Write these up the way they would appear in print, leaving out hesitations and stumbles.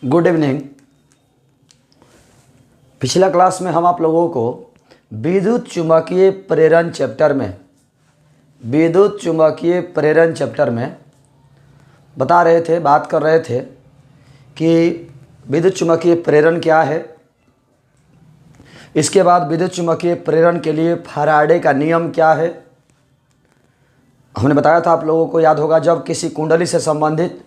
Good evening. पिछला class में हम आप लोगों को विद्युत चुम्बकीय प्रेरण चैप्टर में बता रहे थे, बात कर रहे थे कि विद्युत चुम्बकीय प्रेरण क्या है। इसके बाद विद्युत चुम्बकीय प्रेरण के लिए फैराडे का नियम क्या है। हमने बताया था, आप लोगों को याद होगा, जब किसी कुंडली से संबंधित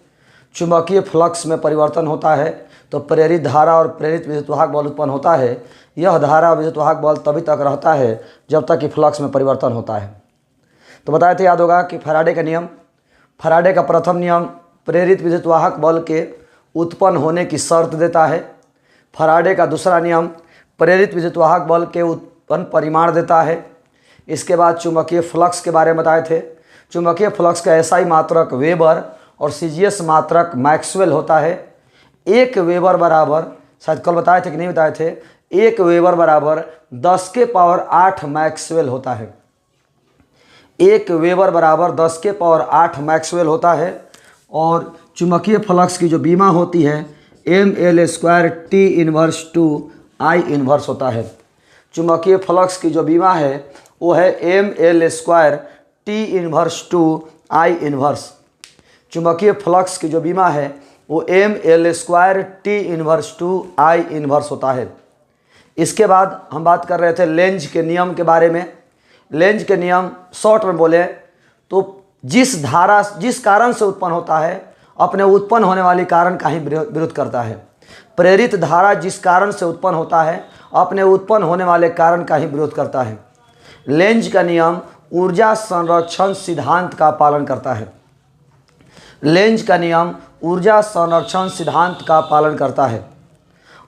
चुंबकीय फ्लक्स में परिवर्तन होता है तो प्रेरित धारा और प्रेरित विद्युतवाहक बल उत्पन्न होता है। यह धारा विद्युतवाहक बल तभी तक रहता है जब तक कि फ्लक्स में परिवर्तन होता है। तो बताए थे, याद होगा कि फैराडे का नियम, फैराडे का प्रथम नियम प्रेरित विद्युतवाहक बल के उत्पन्न होने की शर्त देता है। फैराडे का दूसरा नियम प्रेरित विद्युतवाहक बल के उत्पन्न परिमाण देता है। इसके बाद चुंबकीय फ्लक्स के बारे में बताए थे। चुंबकीय फ्लक्स का एसआई मात्रक वेबर और सीजीएस मात्रक मैक्सवेल होता है। एक वेबर बराबर, शायद कल बताए थे कि नहीं बताए थे, एक वेबर बराबर 10 के पावर 8 मैक्सवेल होता है। एक वेबर बराबर 10 के पावर 8 मैक्सवेल होता है। और चुंबकीय फ्लक्स की जो बीमा होती है ml² T inverse two I inverse होता है। चुंबकीय फ्लक्स की जो बीमा है वो है ml² T inverse two I inverse. चुंबकीय फ्लक्स की जो बीमा है वो ml² T inverse two I inverse होता है। इसके बाद हम बात कर रहे थे लेंज के नियम के बारे में। लेंज के नियम शॉर्ट में बोले तो जिस कारण से उत्पन्न होता है अपने उत्पन्न होने वाली कारण का ही विरोध करता है। प्रेरित धारा जिस कारण से उत्पन्न होता है अपने उत्पन्न होने वाले कारण का ही विरोध करता है। लेंज का नियम ऊर्जा संरक्षण सिद्धांत का पालन करता है। लेंज का नियम ऊर्जा संरक्षण सिद्धांत का पालन करता है।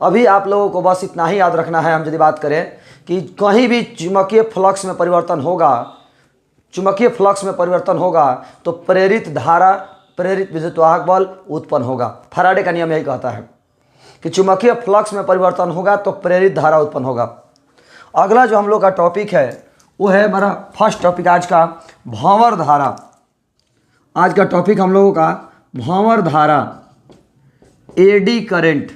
अभी आप लोगों को बस इतना ही याद रखना है। हम यदि बात करें कि कहीं भी चुंबकीय फ्लक्स में परिवर्तन होगा तो प्रेरित धारा प्रेरित विद्युतवाहक बल उत्पन्न होगा। फैराडे का नियम यही कहता है कि चुंबकीय फ्लक्स में परिवर्तन होगा तो प्रेरित धारा उत्पन्न होगा। अगला जो हम लोग का टॉपिक है वो है हमारा फर्स्ट टॉपिक आज का, भंवर धारा। आज का टॉपिक हम लोगों का भंवर धारा, एडी करंट।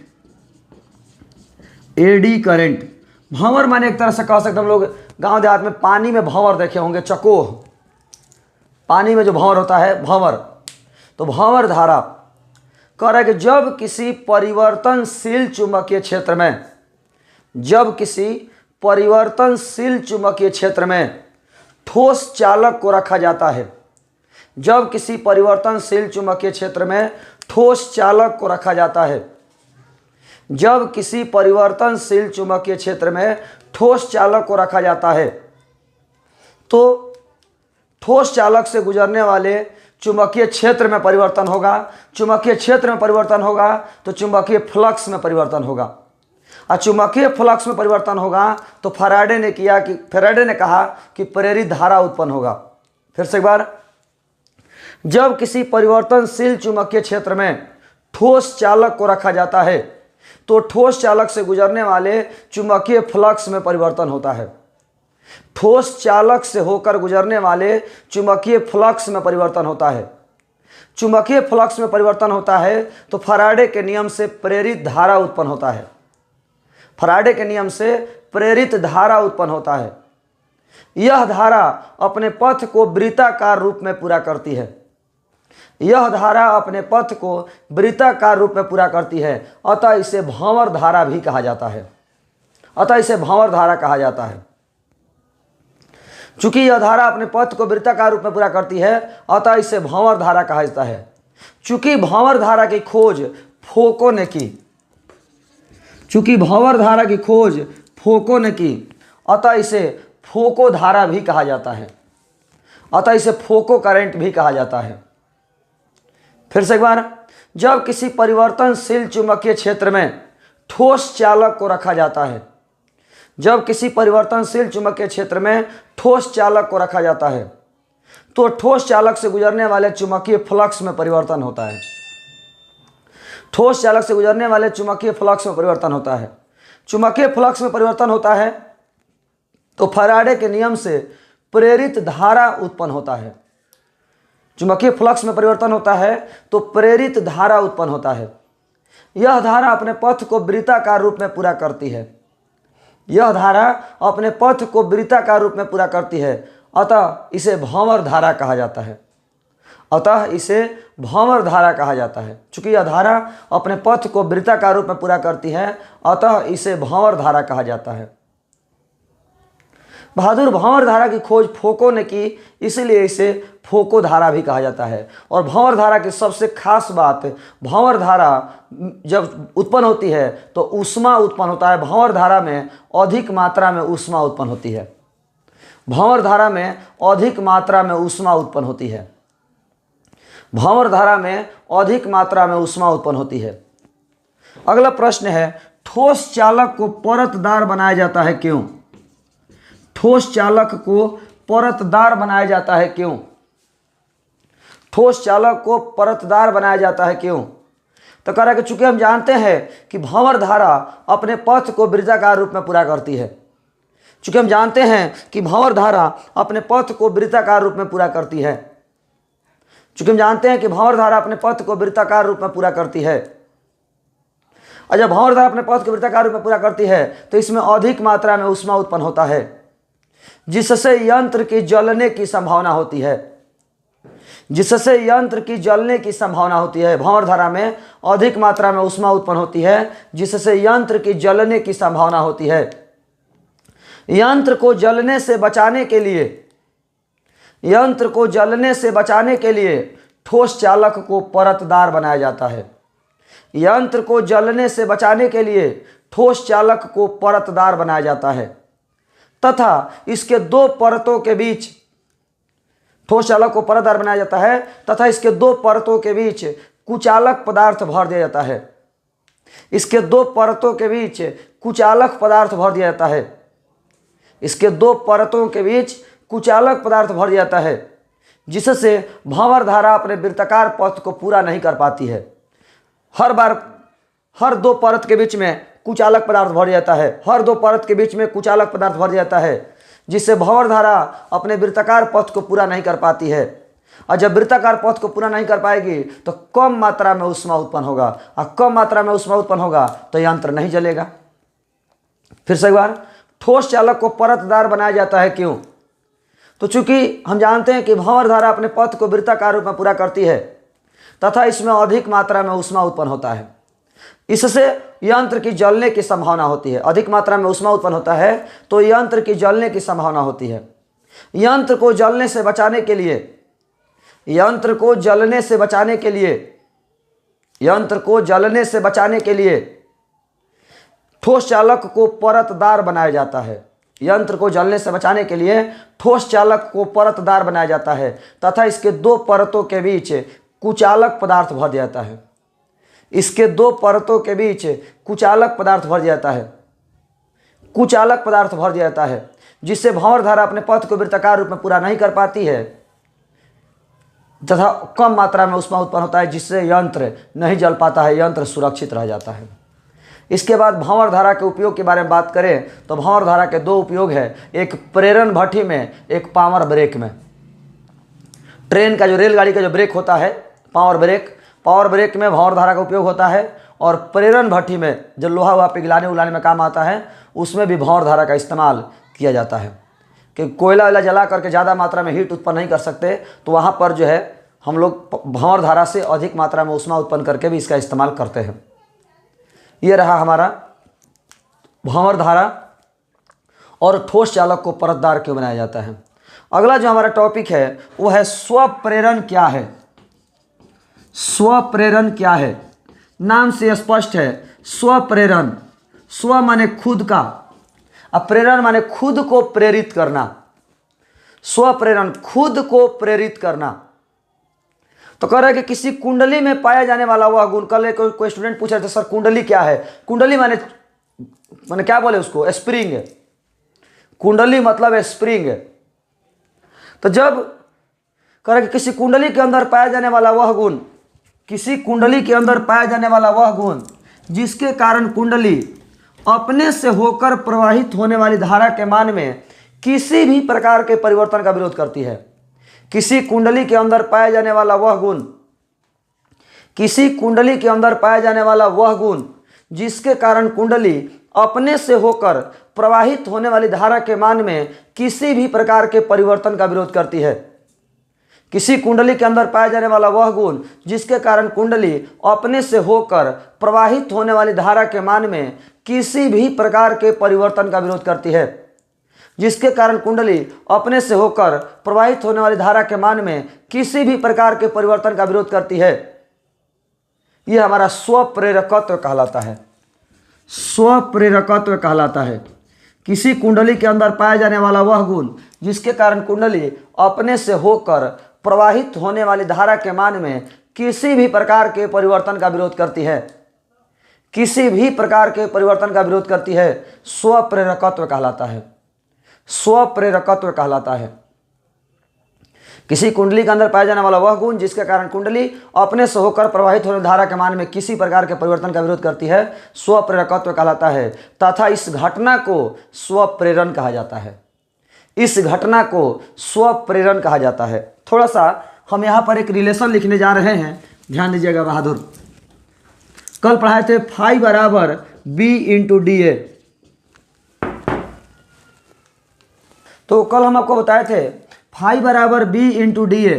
एडी करंट, भंवर माने एक तरह से कह सकते हम लोग गांव देहात में पानी में भंवर देखे होंगे, चकोह, पानी में जो भंवर होता है भंवर। तो भंवर धारा कह रहा है कि जब किसी परिवर्तनशील चुंबकीय क्षेत्र में ठोस चालक को रखा जाता है, जब किसी परिवर्तनशील चुंबकीय क्षेत्र में ठोस चालक को रखा जाता है, जब किसी परिवर्तनशील चुंबकीय क्षेत्र में ठोस चालक को रखा जाता है तो ठोस चालक से गुजरने वाले चुंबकीय क्षेत्र में परिवर्तन होगा। चुंबकीय क्षेत्र में परिवर्तन होगा तो चुंबकीय फ्लक्स में परिवर्तन होगा। और चुंबकीय फ्लक्स में परिवर्तन होगा तो फैराडे ने कहा कि प्रेरित धारा उत्पन्न होगा। फिर से एक बार, जब किसी परिवर्तनशील चुंबकीय क्षेत्र में ठोस चालक को रखा जाता है तो ठोस चालक से गुजरने वाले चुंबकीय फ्लक्स में परिवर्तन होता है। ठोस चालक से होकर गुजरने वाले चुंबकीय फ्लक्स में परिवर्तन होता है। चुंबकीय फ्लक्स में परिवर्तन होता है तो फैराडे के नियम से प्रेरित धारा उत्पन्न होता है। फैराडे के नियम से प्रेरित धारा उत्पन्न होता है। यह धारा अपने पथ को वृत्ताकार रूप में पूरा करती है। यह धारा अपने पथ को वृत्ताकार रूप में पूरा करती है, अतः इसे भंवर धारा भी कहा जाता है। अतः इसे भंवर धारा कहा जाता है। चूंकि यह धारा अपने पथ को वृत्ताकार रूप में पूरा करती है अतः इसे भंवर धारा कहा जाता है। चूंकि भंवर धारा की खोज फोको ने की, अतः इसे फोको धारा भी कहा जाता है। अतः इसे फोको करंट भी कहा जाता है। फिर से एक बार, जब किसी परिवर्तनशील चुंबकीय क्षेत्र में ठोस चालक को रखा जाता है, जब किसी परिवर्तनशील चुंबकीय क्षेत्र में ठोस चालक को रखा जाता है तो ठोस चालक से गुजरने वाले चुंबकीय फ्लक्स में परिवर्तन होता है। ठोस चालक से गुजरने वाले चुंबकीय फ्लक्स में परिवर्तन होता है। चुंबकीय फ्लक्स में परिवर्तन होता है तो फैराडे के नियम से प्रेरित धारा उत्पन्न होता है। चुंबकीय फ्लक्स में परिवर्तन होता है तो प्रेरित धारा उत्पन्न होता है। यह धारा अपने पथ को वृत्ताकार रूप में पूरा करती है। यह धारा अपने पथ को वृत्ताकार रूप में पूरा करती है, अतः इसे भंवर धारा कहा जाता है। अतः इसे भंवर धारा कहा जाता है। चूंकि यह धारा अपने पथ को वृत्ताकार रूप में पूरा करती है, अतः इसे भंवर धारा कहा जाता है। बहादुर भंवर धारा की खोज फोको ने की, इसलिए इसे फोको धारा भी कहा जाता है। और भंवर धारा की सबसे खास बात, भंवर धारा जब उत्पन्न होती है तो ऊष्मा उत्पन्न होता है। भंवर धारा में अधिक मात्रा में ऊष्मा उत्पन्न होती है। भंवर धारा में अधिक मात्रा में ऊष्मा उत्पन्न होती है। भंवर धारा में अधिक मात्रा में ऊष्मा उत्पन्न होती है। अगला प्रश्न है, ठोस चालक को परतदार बनाया जाता है क्यों? ठोस चालक को परतदार बनाया जाता है क्यों? ठोस चालक को परतदार बनाया जाता है क्यों? तो कह रहा है कि चूंकि हम जानते हैं कि भंवर धारा अपने पथ को वृत्ताकार रूप में पूरा करती है। चूंकि हम जानते हैं कि भंवर धारा अपने पथ को वृत्ताकार रूप में पूरा करती है। चूंकि हम जानते हैं कि भंवर धारा अपने पथ को वृत्ताकार रूप में पूरा करती है, और जब भंवर धारा अपने पथ को वृत्ताकार रूप में पूरा करती है तो इसमें अधिक मात्रा में ऊष्मा उत्पन्न होता है, जिससे यंत्र की जलने की संभावना होती है। जिससे यंत्र की जलने की संभावना होती है। भंवर धारा में अधिक मात्रा में ऊष्मा उत्पन्न होती है, जिससे यंत्र की जलने की संभावना होती है। यंत्र को जलने से बचाने के लिए, यंत्र को जलने से बचाने के लिए ठोस चालक को परतदार बनाया जाता है। यंत्र को जलने से बचाने के लिए ठोस चालक को परतदार बनाया जाता है तथा इसके दो परतों के बीच, ठोस चालक को परतदार बनाया जाता है तथा इसके दो परतों के बीच कुचालक पदार्थ भर दिया जाता है। इसके दो परतों के बीच कुचालक पदार्थ भर दिया जाता है। इसके दो परतों के बीच कुचालक पदार्थ भर दिया जाता है, जिससे भंवर धारा अपने वृत्ताकार पथ को पूरा नहीं कर पाती है। हर बार हर दो परत के बीच में कुचालक पदार्थ भर जाता है। हर दो परत के बीच में कुचालक पदार्थ भर जाता है, जिससे भंवर धारा अपने वृत्ताकार पथ को पूरा नहीं कर पाती है। और जब वृत्ताकार पथ को पूरा नहीं कर पाएगी तो कम मात्रा में ऊष्मा उत्पन्न होगा, और कम मात्रा में ऊष्मा उत्पन्न होगा तो यंत्र नहीं जलेगा। फिर से एक बार, ठोस चालक को परतदार बनाया जाता है क्यों? तो चूंकि हम जानते हैं कि भंवर धारा अपने पथ को वृत्ताकार रूप में पूरा करती है तथा इसमें अधिक मात्रा में ऊष्मा उत्पन्न होता है। इससे यंत्र की जलने की संभावना होती है। अधिक मात्रा में ऊष्मा उत्पन्न होता है तो यंत्र की जलने की संभावना होती है। यंत्र को जलने से बचाने के लिए, यंत्र को जलने से बचाने के लिए, यंत्र को जलने से बचाने के लिए ठोस चालक को परतदार बनाया जाता है। यंत्र को जलने से बचाने के लिए ठोस चालक को परतदार बनाया जाता है तथा इसके दो परतों के बीच कुचालक पदार्थ भर दिया जाता है। इसके दो परतों के बीच कुचालक पदार्थ भर दिया जाता है। कुचालक पदार्थ भर दिया जाता है, जिससे भंवर धारा अपने पथ को वृत्ताकार रूप में पूरा नहीं कर पाती है तथा कम मात्रा में ऊष्मा उत्पन्न होता है, जिससे यंत्र नहीं जल पाता है, यंत्र सुरक्षित रह जाता है। इसके बाद भंवर धारा के उपयोग के बारे में बात करें तो भंवर धारा के दो उपयोग है, एक प्रेरण भट्ठी में, एक पावर ब्रेक में। ट्रेन का जो, रेलगाड़ी का जो ब्रेक होता है पावर ब्रेक, पावर ब्रेक में भंवर धारा का उपयोग होता है। और प्रेरण भट्ठी में जो लोहा वहा पिघलाने उलाने में काम आता है, उसमें भी भंवर धारा का इस्तेमाल किया जाता है। कि कोयला वैला जला करके ज़्यादा मात्रा में हीट उत्पन्न नहीं कर सकते, तो वहाँ पर जो है हम लोग भंवर धारा से अधिक मात्रा में ऊष्मा उत्पन्न करके भी इसका इस्तेमाल करते हैं। ये रहा हमारा भंवर धारा और ठोस चालक को परतदार क्यों बनाया जाता है। अगला जो हमारा टॉपिक है वो है स्वप्रेरण क्या है। स्वप्रेरण क्या है? नाम से स्पष्ट है, स्वप्रेरण। स्व माने खुद का, अब प्रेरण माने खुद को प्रेरित करना। स्वप्रेरण, खुद को प्रेरित करना। तो कह रहे हैं कि किसी कुंडली में पाया जाने वाला वह गुण, कल कोई स्टूडेंट पूछ रहे थे सर कुंडली क्या है? कुंडली माने क्या बोले उसको? स्प्रिंग। कुंडली मतलब है स्प्रिंग। तो जब कह रहे कि किसी कुंडली के अंदर पाया जाने वाला वह गुण, किसी कुंडली के अंदर पाया जाने वाला वह गुण जिसके कारण कुंडली अपने से होकर प्रवाहित होने वाली धारा के मान में किसी भी प्रकार के परिवर्तन का विरोध करती है। किसी कुंडली के अंदर पाया जाने वाला वह गुण, किसी कुंडली के अंदर पाया जाने वाला वह गुण जिसके कारण कुंडली अपने से होकर प्रवाहित होने वाली धारा के मान में किसी भी प्रकार के परिवर्तन का विरोध करती है। किसी कुंडली के अंदर पाया जाने वाला वह गुण जिसके कारण कुंडली अपने से होकर प्रवाहित होने वाली धारा के मान में किसी भी प्रकार के परिवर्तन का विरोध करती है। जिसके कारण कुंडली अपने से होकर प्रवाहित होने वाली धारा के मान में किसी भी प्रकार के परिवर्तन का विरोध करती है, यह हमारा स्वप्रेरकत्व कहलाता है। स्वप्रेरकत्व कहलाता है। किसी कुंडली के अंदर पाया जाने वाला वह गुण जिसके कारण कुंडली अपने से होकर प्रवाहित होने वाली धारा के मान में किसी भी प्रकार के परिवर्तन का विरोध करती है, किसी भी प्रकार के परिवर्तन का विरोध करती है, स्वप्रेरकत्व कहलाता है। स्वप्रेरकत्व कहलाता है। किसी कुंडली के अंदर पाया जाने वाला वह गुण जिसके कारण कुंडली अपने से होकर प्रवाहित होने धारा के मान में किसी प्रकार के परिवर्तन का विरोध करती है, स्वप्रेरकत्व कहलाता है। तथा इस घटना को स्वप्रेरण कहा जाता है। इस घटना को स्वप्रेरण कहा जाता है। थोड़ा सा हम यहाँ पर एक रिलेशन लिखने जा रहे हैं, ध्यान दीजिएगा बहादुर। कल पढ़ाए थे फाई बराबर बी इंटू डी ए। तो कल हम आपको बताए थे फाई बराबर बी इंटू डी ए,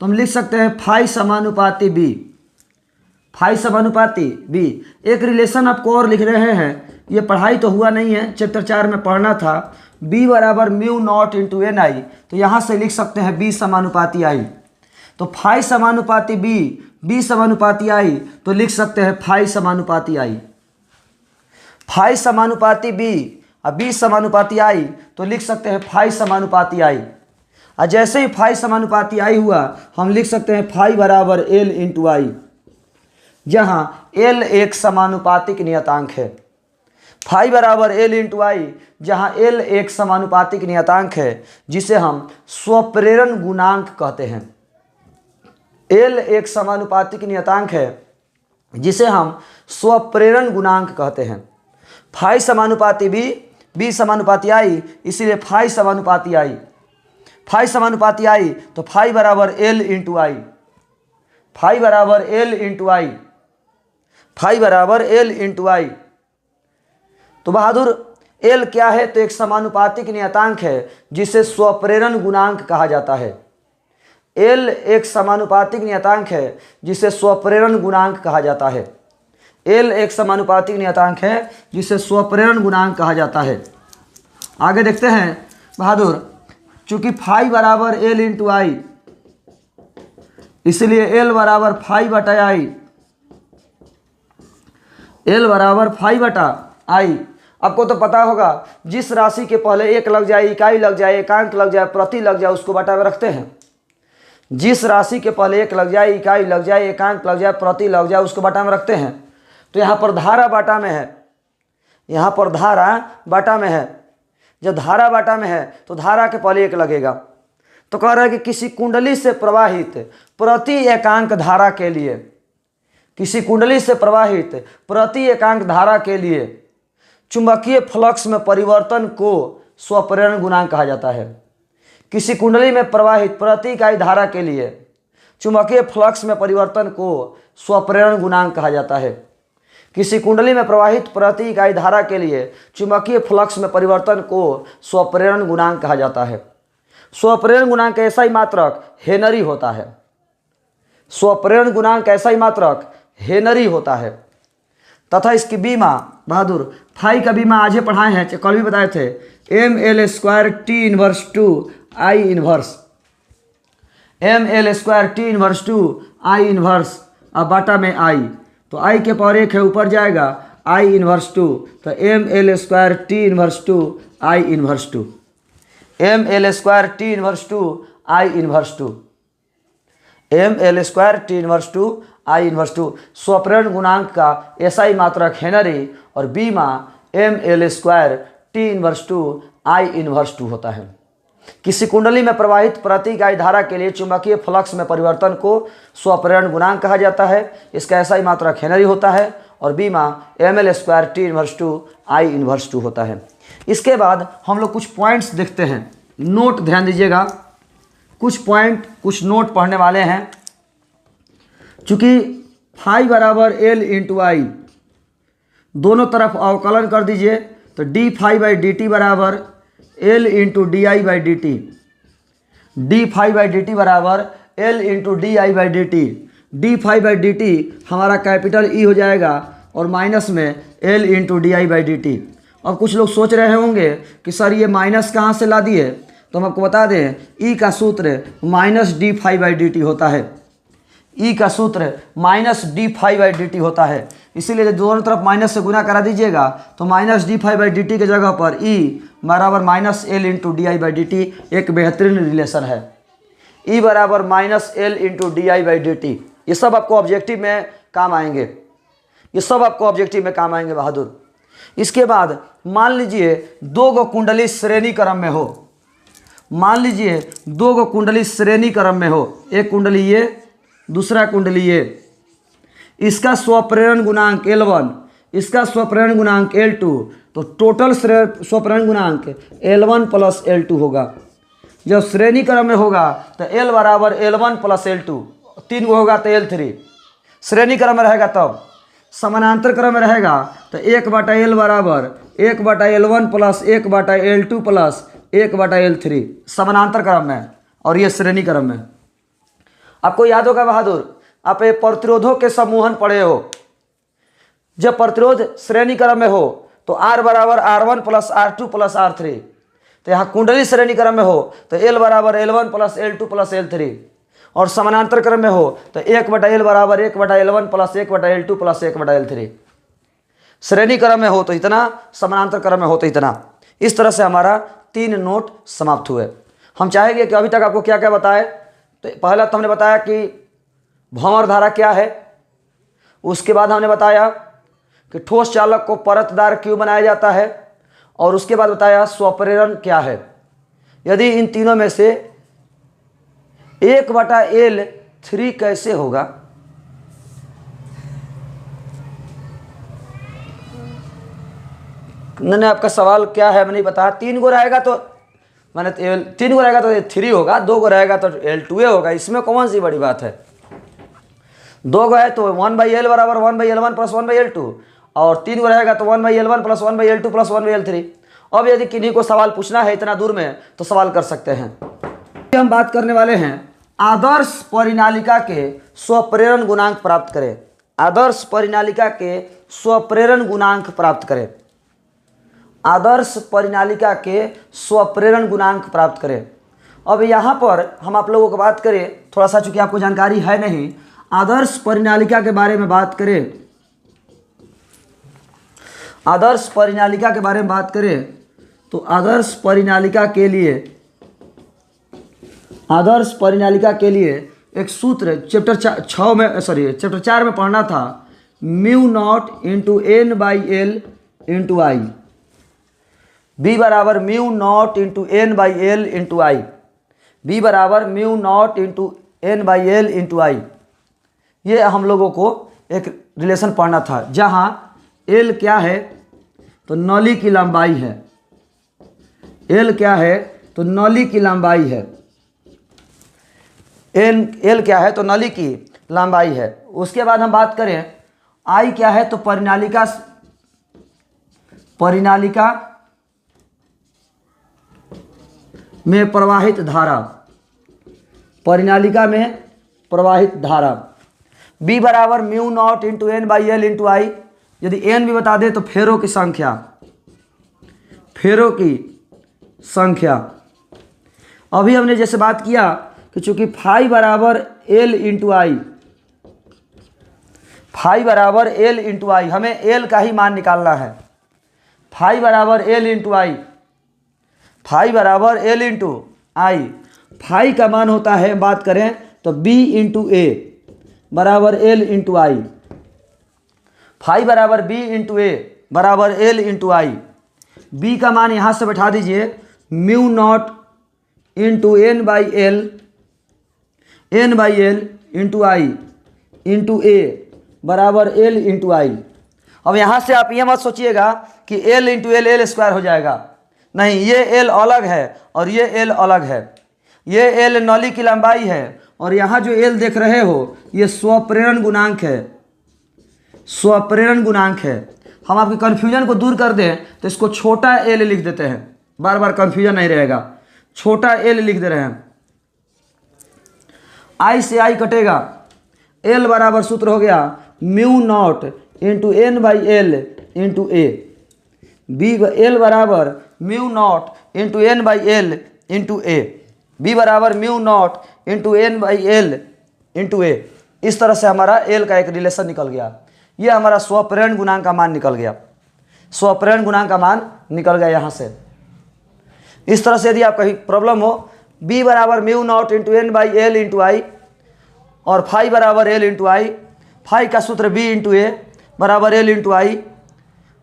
तो हम लिख सकते हैं फाई समानुपाती बी। फाई समानुपाती बी। एक रिलेशन आपको और लिख रहे हैं, ये पढ़ाई तो हुआ नहीं है, चैप्टर 4 में पढ़ना था। बी बराबर म्यू नॉट इंटू एन आई, तो यहाँ से लिख सकते हैं बी समानुपाती आई। तो फाई समानुपाती बी, बी समानुपाती आई, तो लिख सकते हैं फाई समानुपाती आई। फाई समानुपाती बी और बी समानुपाती आई, तो लिख सकते हैं फाई समानुपाती आई। और जैसे ही फाई समानुपाती आई हुआ, हम लिख सकते हैं फाई बराबर एल इंटू आई, जहाँ एल एक समानुपातिक नियतांक है। फाई बराबर एल इंटू आई, जहाँ एल एक समानुपातिक नियतांक है, जिसे हम स्वप्रेरण गुणांक कहते हैं। एल एक समानुपातिक नियतांक है जिसे हम स्वप्रेरण गुणांक कहते हैं। फाई समानुपाती बी, बी समानुपाती आई, इसीलिए फाई समानुपाती आई। फाई समानुपाती आई, तो फाई बराबर एल इंटू आई। फाई बराबर एल इंटू आई। फाई बराबर एल इंटू आई। तो बहादुर एल क्या है? तो एक समानुपातिक नियतांक है जिसे स्वप्रेरण गुणांक कहा जाता है। एल एक समानुपातिक नियतांक है जिसे स्वप्रेरण गुणांक कहा जाता है। एल एक समानुपातिक नियतांक है जिसे स्वप्रेरण गुणांक कहा जाता है। आगे देखते हैं बहादुर, चूंकि फाई बराबर एल इंटू आई, इसलिए एल बराबर फाई बटा आई। एल बराबर फाई बटा आई। आपको तो पता होगा, जिस राशि के पहले एक लग जाए, इकाई लग जाए, एकांक लग जाए, प्रति लग जाए, उसको बटा में रखते हैं। जिस राशि के पहले एक लग जाए, इकाई लग जाए, एकांक लग जाए, प्रति लग जाए, उसको बटा में रखते हैं। तो यहाँ पर धारा बाटा में है, यहाँ पर धारा बाटा में है। जब धारा बाटा में है तो धारा के पहले एक लगेगा। तो कह रहा है कि किसी कुंडली से प्रवाहित प्रति एकांक धारा के लिए, किसी कुंडली से प्रवाहित प्रति एकांक धारा के लिए चुंबकीय फ्लक्स में परिवर्तन को स्वप्रेरण गुणांक कहा जाता है। किसी कुंडली में प्रवाहित प्रति इकाई धारा के लिए चुंबकीय फ्लक्स में परिवर्तन को स्वप्रेरण गुणांक कहा जाता है। किसी कुंडली में प्रवाहित प्रति इकाई धारा के लिए चुंबकीय फ्लक्स में परिवर्तन को स्वप्रेरण गुणांक कहा जाता है। स्वप्रेरण गुणांक ऐसा ही मात्रक हेनरी होता है। स्वप्रेरण गुणांक ऐसा ही मात्रक हेनरी होता है। तथा इसकी बीमा बहादुर फाई का बीमा आज ही पढ़ाए हैं, कल भी बताए थे, M L square T inverse two I inverse. M L square T inverse two I inverse, अब बाटा में आई, तो आई के पावर एक है, ऊपर जाएगा आई इनवर्स टू, तो M L square T inverse two I inverse two. M L square T inverse two I inverse two. M L square T inverse two I inverse two. स्वप्रेरण गुणांक का ऐसा ही मात्रक हेनरी और बीमा M L square T inverse two I inverse two होता है। किसी कुंडली में प्रवाहित प्रति इकाई धारा के लिए चुंबकीय फ्लक्स में परिवर्तन को स्वप्रेरण गुणांक कहा जाता है। इसका ऐसा ही मात्रक हेनरी होता है और बीमा M L square T inverse two I inverse two होता है। इसके बाद हम लोग कुछ पॉइंट्स देखते हैं, नोट ध्यान दीजिएगा, कुछ पॉइंट कुछ नोट पढ़ने वाले हैं। चूँकि फाई बराबर एल इंटू आई, दोनों तरफ अवकलन कर दीजिए तो D phi by D T बराबर L into D I by D T, D phi by D T बराबर L into D I by D T. D phi by D T हमारा capital E हो जाएगा और minus में L into D I by D T. अब कुछ लोग सोच रहे होंगे कि सर ये माइनस कहाँ से ला दिए, तो हम आपको बता दें ई का सूत्र minus D phi by D T होता है, ई का सूत्र minus D phi by D T होता है। इसीलिए जब दोनों तरफ माइनस से गुना करा दीजिएगा तो minus D phi by D T के जगह पर ई बराबर minus L into D I by D T एक बेहतरीन रिलेशन है। ई बराबर minus L into D I by D T, ये सब आपको ऑब्जेक्टिव में काम आएंगे, ये सब आपको ऑब्जेक्टिव में काम आएंगे बहादुर। इसके बाद मान लीजिए दो गो कुंडली श्रेणी क्रम में हो, मान लीजिए दो गो कुंडली श्रेणी क्रम में हो, एक कुंडली ये दूसरा कुंडली ये, इसका स्वप्रेरण गुणांक L1, इसका स्वप्रेरण गुणांक L2, तो टोटल स्वप्रेरण गुणांक L1 प्लस L2 होगा। जब श्रेणी क्रम में होगा तो L बराबर L1 प्लस L2, 3 गो होगा तो L3। श्रेणी क्रम में रहेगा तब, समानांतर क्रम में रहेगा तो 1/L बराबर 1/L1 plus 1/L2 plus 1/L3 समानांतर क्रम में, और ये श्रेणी क्रम में। आपको याद होगा बहादुर, आप ये प्रतिरोधों के समूहन पढ़े हो। जब प्रतिरोध श्रेणी क्रम में हो तो R बराबर R1 plus R2 plus R3, तो यहाँ कुंडली श्रेणी क्रम में हो तो L बराबर L1 plus L2 plus L3, और समानांतर क्रम में हो तो 1/L बराबर 1/L1 plus 1/L2 plus 1/L3। श्रेणी क्रम में हो तो इतना, समानांतर क्रम में हो तो इतना। इस तरह से हमारा 3 नोट समाप्त हुए। हम चाहेंगे कि अभी तक आपको क्या क्या बताए। तो पहला तो हमने बताया कि भंवर धारा क्या है, उसके बाद हमने बताया कि ठोस चालक को परतदार क्यों बनाया जाता है, और उसके बाद बताया स्वप्रेरण क्या है। यदि इन तीनों में से 1/L3 कैसे होगा, मैंने आपका सवाल क्या है मैंने बताया। 3 गो रहेगा तो मैंने 3 गो रहेगा तो 3 होगा, 2 गो रहेगा तो L2 होगा, इसमें कौन सी बड़ी बात है। 2 गो है तो 1/L बराबर 1/L1 प्लस 1/L2, और 3 गो रहेगा तो 1/L1 plus 1/L2 plus 1/L3। अब यदि किन्हीं को सवाल पूछना है इतना दूर में तो सवाल कर सकते हैं। हम बात करने वाले हैं आदर्श परिनालिका के स्वप्रेरण गुणांक प्राप्त करें। आदर्श परिनालिका के स्वप्रेरण गुणांक प्राप्त करें, आदर्श परिनालिका के स्वप्रेरण गुणांक प्राप्त करें। अब यहाँ पर हम आप लोगों को बात करें, थोड़ा सा चूंकि आपको जानकारी है नहीं, आदर्श परिनालिका के बारे में बात करें, आदर्श परिनालिका के बारे में बात करें तो आदर्श परिनालिका के लिए, आदर्श परिनालिका के लिए एक सूत्र चैप्टर 4 में पढ़ना था, μ0 इंटू N/L इंटू आई, B बराबर μ0 इंटू N/L इंटू आई, B बराबर μ0 इंटू N/L इंटू आई। ये हम लोगों को एक रिलेशन पढ़ना था, जहाँ L क्या है तो नली की लंबाई है, L क्या है तो नली की लंबाई है, L क्या है तो नली की लंबाई है। उसके बाद हम बात करें I क्या है तो परिनालिका, परिनालिका में प्रवाहित धारा, परिनालिका में प्रवाहित धारा। B बराबर μ0 इंटू N/L इंटू आई, यदि N भी बता दे तो फेरों की संख्या, फेरों की संख्या। अभी हमने जैसे बात किया कि चूंकि फाई बराबर L इंटू आई, फाई बराबर L इंटू आई, हमें L का ही मान निकालना है। फाई बराबर L इंटू आई, फाई बराबर L इंटू आई, फाई का मान होता है, बात करें तो B इंटू ए बराबर L इंटू आई, फाई बराबर B इंटू ए बराबर L इंटू आई। B का मान यहाँ से बैठा दीजिए, μ0 into N/L into I into A बराबर L इंटू आई। अब यहाँ से आप ये मत सोचिएगा कि L इंटू L स्क्वायर हो जाएगा, नहीं, ये L अलग है और ये L अलग है। ये L नली की लंबाई है और यहाँ जो L देख रहे हो ये स्वप्रेरण गुणांक है, स्वप्रेरण गुणांक है। हम आपके कन्फ्यूजन को दूर कर दें तो इसको छोटा एल लिख देते हैं, बार बार कन्फ्यूजन नहीं रहेगा। छोटा एल लिख दे रहे हैं, आई से आई कटेगा, एल बराबर सूत्र हो गया mu naught into N by L into A. B L बराबर mu naught into N by L into A. B बराबर mu naught into N by L into A. इस तरह से हमारा एल का एक रिलेशन निकल गया। ये हमारा स्वप्रेरण गुणांक का मान निकल गया। स्वप्रेरण गुणांक का मान निकल गया यहाँ से। इस तरह से यदि आप कहीं प्रॉब्लम हो, बी बराबर mu naught into N by L into I और फाई बराबर एल इंटू आई, फाई का सूत्र बी इंटू ए बराबर L into I,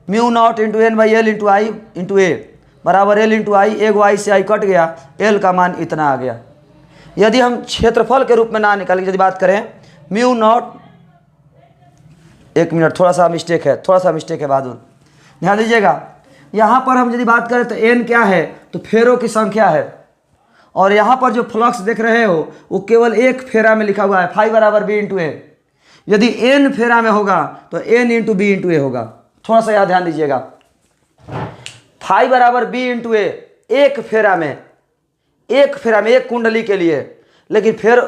mu naught into N by L into I into A बराबर एल इंटू आई। एक आई से I cut गया, L का मान इतना आ गया। यदि हम क्षेत्रफल के रूप में ना निकालें, यदि बात करें म्यू नॉट, एक मिनट, थोड़ा सा मिस्टेक है बहादुर, ध्यान दीजिएगा। यहाँ पर हम यदि बात करें तो एन क्या है, तो फेरों की संख्या है, और यहाँ पर जो फ्लक्स देख रहे हो वो केवल एक फेरा में लिखा हुआ है, फाई बराबर बी इंटू ए। यदि एन फेरा में होगा तो एन इंटू बी इंटू ए होगा। थोड़ा सा यहाँ ध्यान दीजिएगा, फाई बराबर बी इंटू ए एक फेरा में, एक कुंडली के लिए। लेकिन फिर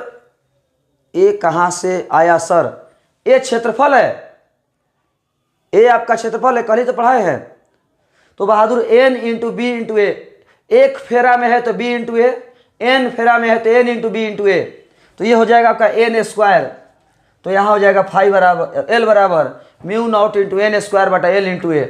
ए कहाँ से आया सर? ए क्षेत्रफल है, ए आपका क्षेत्रफल है, कल ही तो पढ़ाए हैं। तो बहादुर एन इंटू बी इंटू ए, एक फेरा में है तो बी इंटू ए, एन फेरा में है तो एन इंटू बी इंटू ए। तो ये हो जाएगा आपका एन स्क्वायर। तो यहाँ हो जाएगा फाई बराबर एल बराबर mu naught into N square बटा एल इंटू ए,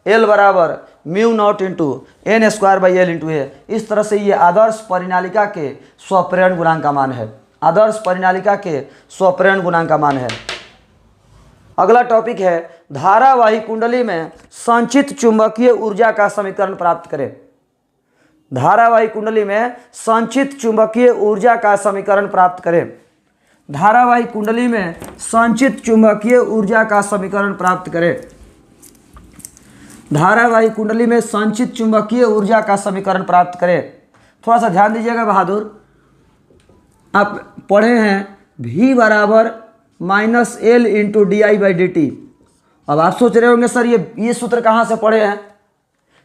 एल बराबर mu naught into N square by L into A. इस तरह से ये आदर्श परिनालिका के स्वप्रेरण गुणांक का मान है। आदर्श परिनालिका के स्वप्रेरण गुणांक का मान है। अगला टॉपिक है धारावाही कुंडली में संचित चुंबकीय ऊर्जा का समीकरण प्राप्त करें। धारावाही कुंडली में संचित चुंबकीय ऊर्जा का समीकरण प्राप्त करें। धारावाही कुंडली में संचित चुंबकीय ऊर्जा का समीकरण प्राप्त करें। धारावाही कुंडली में संचित चुंबकीय ऊर्जा का समीकरण प्राप्त करें। थोड़ा सा ध्यान दीजिएगा बहादुर, आप पढ़े हैं V बराबर minus L into D I by D T. अब आप सोच रहे होंगे सर ये सूत्र कहाँ से पढ़े हैं?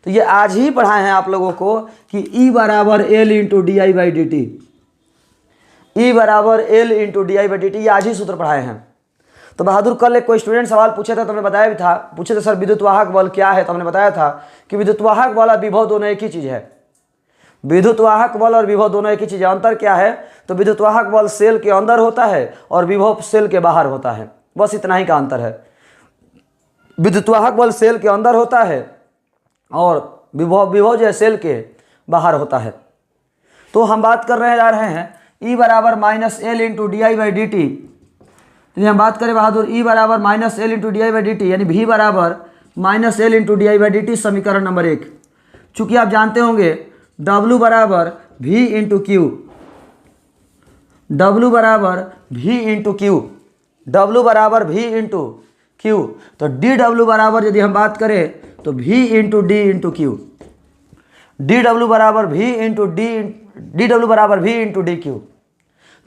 तो ये आज ही पढ़ाए हैं आप लोगों को कि E बराबर L into D I by D T. E बराबर L into D I by D T, ये आज ही सूत्र पढ़ाए हैं। तो बहादुर कल एक कोई स्टूडेंट सवाल पूछे था तो हमने बताया भी था, पूछे थे सर विद्युत वाहक बल क्या है, तो हमने बताया था कि विद्युत वाहक बल और विभव दोनों एक ही चीज़ है। विद्युत वाहक बल और विभव दोनों एक ही चीज़ है। अंतर क्या है? तो विद्युत वाहक बल सेल के अंदर होता है और विभव सेल के बाहर होता है, बस इतना ही का अंतर है। विद्युत वाहक बल सेल के अंदर होता है और विभव जो है सेल के बाहर होता है। तो हम बात कर रहे जा रहे हैं E बराबर minus L into D I by D T. यदि हम बात करें बहादुर E बराबर minus L into D I by D T, यानी V बराबर minus L into D I by D T, समीकरण नंबर 1। चूँकि आप जानते होंगे W बराबर V इंटू क्यू, W बराबर V इंटू क्यू, W बराबर V इंटू क्यू। तो DW बराबर यदि हम बात करें तो V into D into Q, DW बराबर V इंटू डी, DW बराबर V इंटू डी क्यू।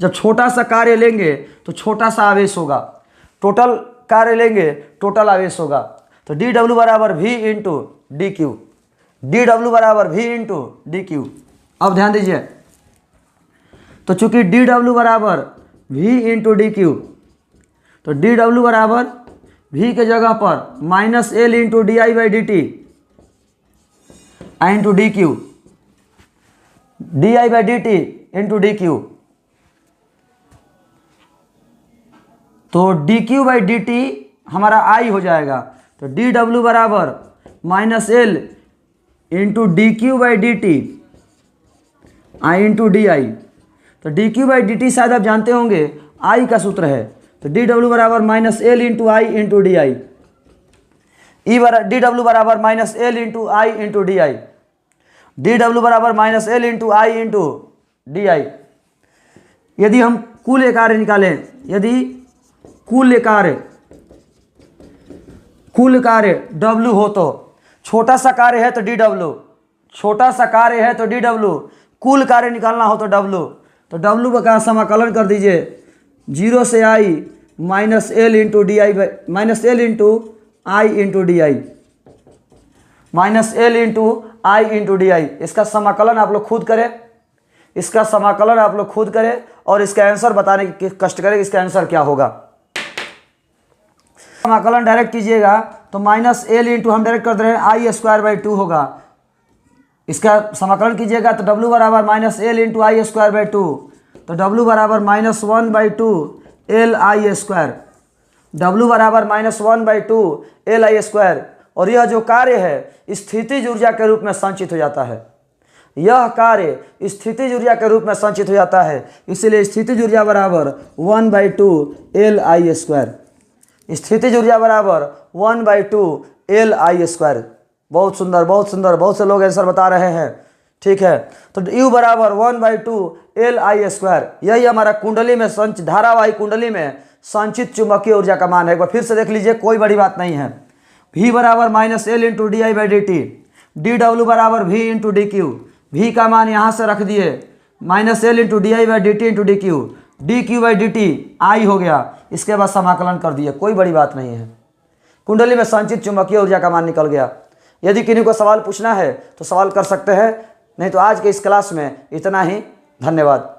जब छोटा सा कार्य लेंगे तो छोटा सा आवेश होगा, टोटल कार्य लेंगे टोटल आवेश होगा। तो DW बराबर V into D Q, DW बराबर V इंटू डी क्यू। अब ध्यान दीजिए, तो चूंकि DW बराबर V इंटू डी क्यू, तो DW बराबर V के जगह पर minus L into D I by D T into D Q, D I by D T into D Q. तो D Q by D T हमारा I हो जाएगा। तो DW बराबर minus L into D Q by D T I into D I. तो D Q by D T शायद आप जानते होंगे आई का सूत्र है। तो DW बराबर minus L into I into D I. DW बराबर minus L into I into D I, DW बराबर minus L into I into D आई। यदि हम कुल कार्य निकालें, यदि कुल कार्य W हो तो छोटा सा कार्य है तो DW, छोटा सा कार्य है तो DW, कुल कार्य निकालना हो तो W। तो W का समाकलन कर दीजिए, 0 से I minus L into D I by minus L into I into D I, minus L into I into D आई। इसका समाकलन आप लोग खुद करें, इसका समाकलन आप लोग खुद करें और इसका आंसर बताने की कष्ट करें, इसका आंसर क्या होगा। समाकलन डायरेक्ट कीजिएगा तो माइनस एल इंटू हम डायरेक्ट कर दे रहे हैं आई स्क्वायर बाई 2 होगा। इसका समाकलन कीजिएगा तो डब्ल्यू बराबर minus L into I square by 2, तो डब्ल्यू बराबर -1/2 एल आई स्क्वायर, डब्ल्यू बराबर -1/2 एल आई स्क्वायर। और यह जो कार्य है स्थितिज ऊर्जा के रूप में संचित हो जाता है, यह कार्य स्थितिज ऊर्जा के रूप में संचित हो जाता है, इसलिए स्थितिज ऊर्जा बराबर 1/2 एल आई स्क्वायर, स्थितिज ऊर्जा बराबर 1/2 एल आई स्क्वायर। बहुत सुंदर, बहुत सुंदर, बहुत से लोग आंसर बता रहे हैं। ठीक है, तो U बराबर 1/2 एल आई स्क्वायर, यही हमारा कुंडली में धारावाही कुंडली में संचित चुंबकीय ऊर्जा का मान है। एक बार फिर से देख लीजिए, कोई बड़ी बात नहीं है। V बराबर -L into D I by D T, D W बराबर V into D Q, V का मान यहाँ से रख दिए -L into D I by D T into D Q, D Q by D T I हो गया। इसके बाद समाकलन कर दिए, कोई बड़ी बात नहीं है। कुंडली में संचित चुंबकीय ऊर्जा का मान निकल गया। यदि किन्हीं को सवाल पूछना है तो सवाल कर सकते हैं, नहीं तो आज के इस क्लास में इतना ही। धन्यवाद।